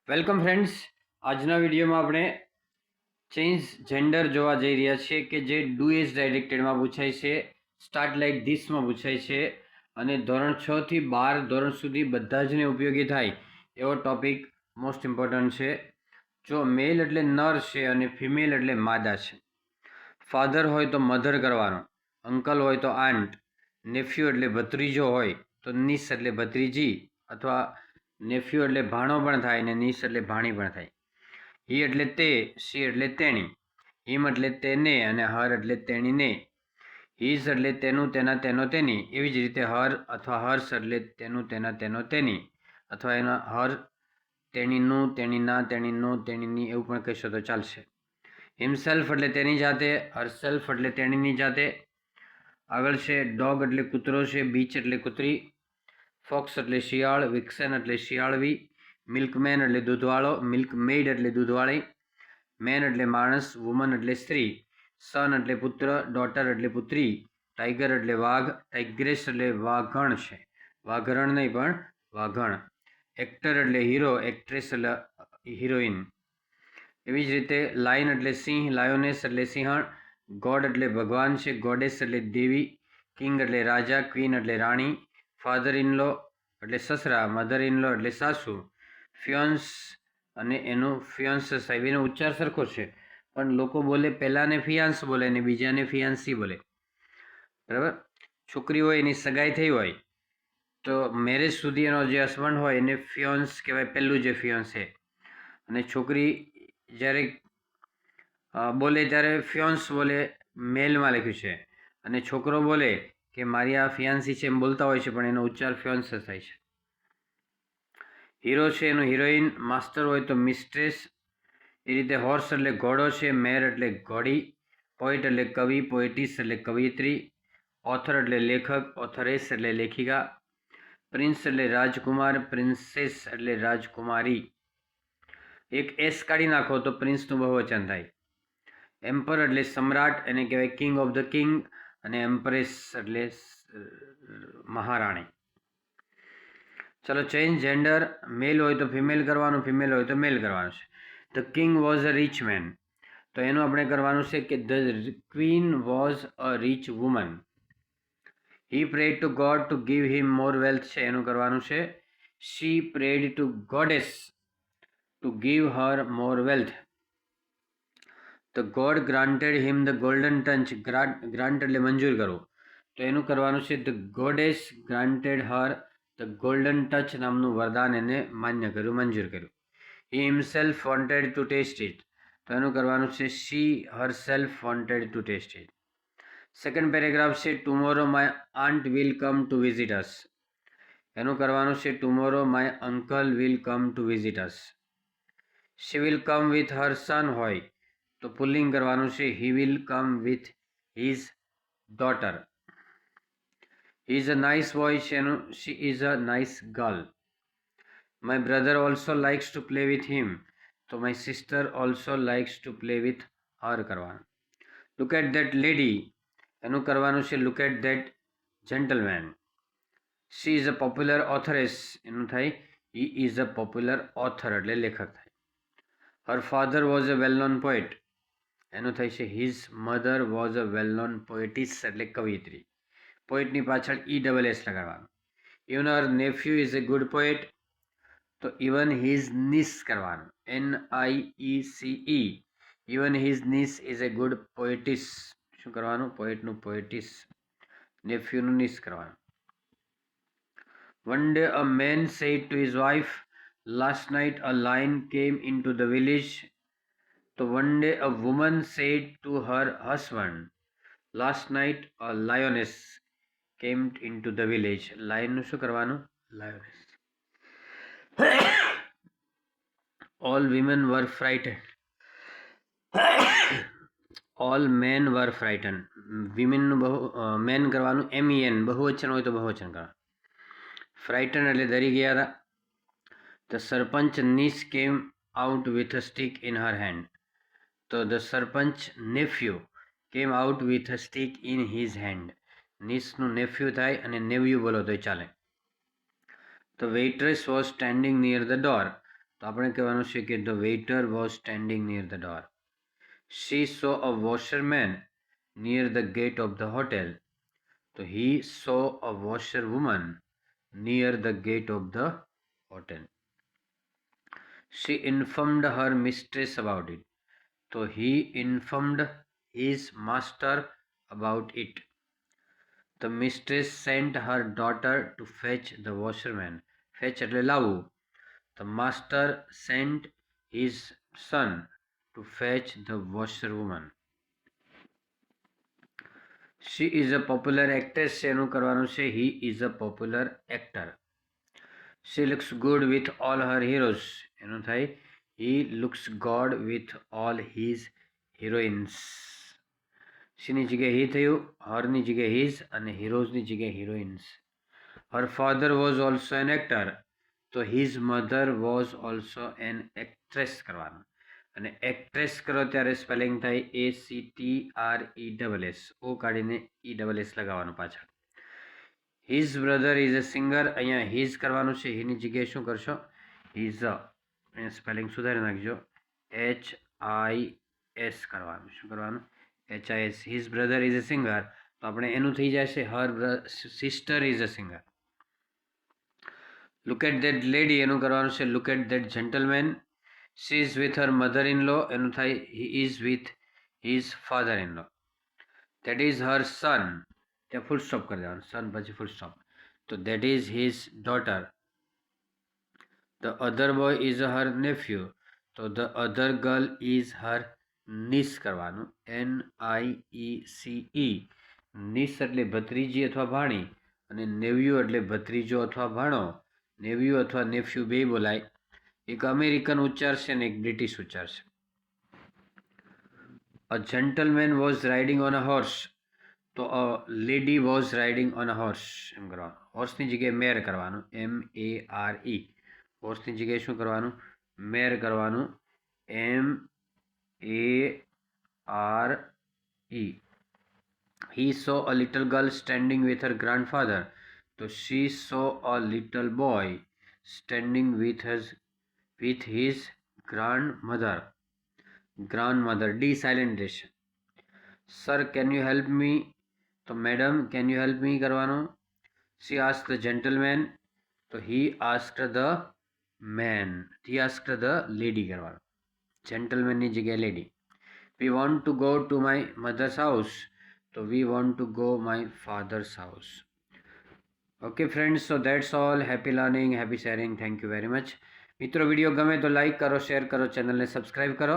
Welcome friends. આજના વિડીયોમાં આપણે ચેન્જ જેન્ડર જોવા જઈ રહ્યા છીએ કે જે ડુ ઇઝ ડાયરેક્ટેડમાં પૂછાય છે, સ્ટાર્ટ લાઇક ધીસમાં પૂછાય છે અને ધોરણ 6 થી 12 ધોરણ સુધી બધા જને ઉપયોગી થાય એવો ટોપિક મોસ્ટ ઇમ્પોર્ટન્ટ છે. જો મેલ એટલે નર છે અને ફિમેલ એટલે માદા છે. ફાધર હોય તો મધર કરવાનો, અંકલ હોય તો આંટ, નેફ્યુ એટલે ભત્રીજો હોય તો નીસ એટલે ભત્રીજી, અથવા નેફ્યુ એટલે ભાણો પણ થાય ને નીસ એટલે ભાણી પણ થાય. હી એટલે તે, શી એટલે તેણી, હિમ એટલે તેને અને હર એટલે તેણીને. હિઝ એટલે તેનું, તેના, તેનો, તેની. એવી જ રીતે હર અથવા હર્ષ એટલે તેનું, તેના, તેનો, તેની, અથવા એના હર તેણીનું, તેણીના, તેણીનો, તેણીની એવું પણ કહેશો તો ચાલશે. હિમસેલ્ફ એટલે તેની જાતે, હરસેલ્ફ એટલે તેણીની જાતે. આગળ છે ડોગ એટલે કૂતરો છે, બીચ એટલે કૂતરી, ફોક્સ એટલે શિયાળ, વિક્સન એટલે શિયાળવી, મિલ્કમેન એટલે દૂધવાળો, મિલ્કમેઇડ એટલે દૂધવાળી, મેન એટલે માણસ, વુમન એટલે સ્ત્રી, સન એટલે પુત્ર, ડોટર એટલે પુત્રી, ટાઈગર એટલે વાઘ, ટાઈગ્રેસ એટલે વાઘણ છે, વાઘરણ નહીં પણ વાઘણ, એક્ટર એટલે હીરો, એક્ટ્રેસ એટલે હિરોઈન. એવી જ રીતે લાયન એટલે સિંહ, લાયોનેસ એટલે સિંહણ, ગોડ એટલે ભગવાન છે, ગોડેસ એટલે દેવી, કિંગ એટલે રાજા, ક્વીન એટલે રાણી, ફાધર ઇનલો એટલે સસરા, મધર ઇનલો એટલે સાસુ, ફિયોન્સ અને એનું ફિયોન્સ સાહેબ એનો ઉચ્ચાર સરખો છે પણ લોકો બોલે પહેલાને ફિયાન્સ બોલે ને બીજાને ફિયાન્સી બોલે, બરાબર. છોકરી હોય એની સગાઈ થઈ હોય તો મેરેજ સુધી એનો જે હસબન્ડ હોય એને ફિયોન્સ કહેવાય, પહેલું જે ફિયોન્સ છે. અને છોકરી જ્યારે બોલે ત્યારે ફિયોન્સ બોલે, મેલમાં લખ્યું છે, અને છોકરો બોલે કે મારી આ ફિયાન્સી છે એમ બોલતા હોય છે પણ એનો ઉચ્ચાર ફિયોન્સ થાય છે. હીરો છે એનું હિરોઈન, માસ્ટર હોય તો મિસ્ટ્રેસ. એ રીતે હોર્સ એટલે ઘોડો છે, મેર એટલે ઘોડી, પોઈટ એટલે કવિ, પોએટિસ એટલે કવિયત્રી, ઓથર એટલે લેખક, ઓથરેસ એટલે લેખિકા, પ્રિન્સ એટલે રાજકુમાર, પ્રિન્સેસ એટલે રાજકુમારી. એક એસ કાઢી નાખો તો પ્રિન્સનું બહુવચન થાય. એમ્પર એટલે સમ્રાટ, એને કહેવાય કિંગ ઓફ ધ કિંગ, અને એમ્પ્રેસ એટલે મહારાણી. ચલો, ચેન્જ જેન્ડર. મેલ હોય તો ફિમેલ કરવાનું, ફિમેલ હોય તો મેલ કરવાનું છે. The king was a rich man, તો એનું આપણે કરવાનું છે કે the queen was a rich woman. He prayed to God to give him more wealth છે, એનું કરવાનું છે she prayed to goddess to give her more wealth. The God granted him the golden touch, grant એટલે મંજૂર કરવું, તો એનું કરવાનું છે the goddess granted her the golden touch નામનું વરદાન એને માન્ય કર્યું, મંજૂર કર્યું. He himself wanted to taste it, તો એનું કરવાનું છે she herself wanted to taste it. Second paragraph છે tomorrow my aunt will come to visit us, એનું કરવાનું છે tomorrow my uncle will come to visit us. She will come with her son હોય તો પુલ્લિંગ કરવાનું છે he will come with his daughter. He is a nice boy છે, એનું she is a nice girl. My brother also likes to play with him, તો my sister also likes to play with her કરવાનું. Look at that lady, એનું કરવાનું છે look at that gentleman. She is a popular authoress, એનું થાય he is a popular author એટલે લેખક થાય. Her father was a well known poet, એનું થાય છે his mother was a well known poetess એટલે કવિયત્રી. પોએટની પાછળ ESS લગાડવાનું. Even her nephew is a good poet, તો ઇવન હિઝ નીસ કરવાનું, NIECE. Even his niece is a good poetess, શું કરવાનું, પોએટનું પોએટિસ, નેફ્યુનું નીસ કરવાનું. One day a man said to his wife, last night a lion came into the village. તો one day a woman said to her husband, last night a lioness came into the village. લાયનનું શું કરવાનું, lioness. All women were frightened. All men were frightened. વિમેનનું men કરવાનું MEN, બહુવચન હોય તો બહુવચન કરવાનું. ફ્રાઇટન એટલે ડરી ગયા હતા. The sarpanch niece came out with a stick in her hand, તો the sarpanch nephew came out with a stick in his hand. નીસનું નેફ્યુ થાય અને નેવ્યુ બોલો તો ચાલે. The waitress was standing near the door, તો આપણે કહેવાનું છે કે the waiter was standing near the door. She saw a washerman near the gate of the hotel. તો he saw a washer woman near the gate of the hotel. She informed her mistress about it. તો he informed his master about it. The mistress sent her daughter to fetch the washerman. Fetch એટલે લાવવું. The master sent his son to fetch the washerwoman. She is a popular actress છે એનું કરવાનું છે he is a popular actor. She looks good with all her heroes એનું થાય he looks good with all his heroines. શીની જગ્યાએ he થયું, હરની જગ્યાએ his અને heroesની જગ્યાએ heroines. Her father was also an actor. તો his mother was also an actress કરવાનું. અને એક્ટ્રેસ કરો ત્યારે સ્પેલિંગ થાય ACTRESS. ઓ કાઢીને ESS લગાવવાનું પાછળ. His brother is a singer. અહીંયા હિઝ કરવાનું છે, હીની જગ્યાએ શું કરશો હિઝ. અહીંયા સ્પેલિંગ સુધારી નાખજો, HIS કરવાનું. શું કરવાનું HIS. His brother is a singer. તો આપણે એનું થઈ જશે her sister is a singer. Look at that lady એનું કરવાનું છે look at that gentleman. She is with her mother in law એનું થાય he is with his father in law. That is her son, ત્યાં full stop કરી દેવાનું, son પછી full stop. તો that is his daughter. The other boy is her nephew. તો the other girl is her niece કરવાનું, NIECE. Niece એટલે ભત્રીજી અથવા ભાણી, અને નેવ્યુ એટલે ભત્રીજો અથવા ભાણો. નેવ્યુ અથવા નેફ્યુ બે બોલાય. એક અમેરિકન ઉચ્ચાર છે ને એક બ્રિટિશ ઉચ્ચાર છે. A gentleman was riding on a horse. તો a lady was riding on a horse એમ કરવાનું. હોર્સની જગ્યાએ મેર કરવાનું, MARE. હોર્સની જગ્યાએ શું કરવાનું મેર કરવાનું, MARE. He saw a little girl standing with her grandfather. તો she saw a little boy standing with his grandmother. Grandmother, D silent રહેશે. Sir, can you help me? તો madam, can you help me કરવાનું. She asked the gentleman. તો he asked the man. He asked the lady કરવાનું. Gentleman ની જગ્યાએ lady. We want to go to my mother's house. So we want to go my father's house. Okay friends, so that's all. Happy learning, happy sharing. Thank you very much. મિત્રો video ગમે તો like કરો, share કરો, ચેનલને subscribe કરો.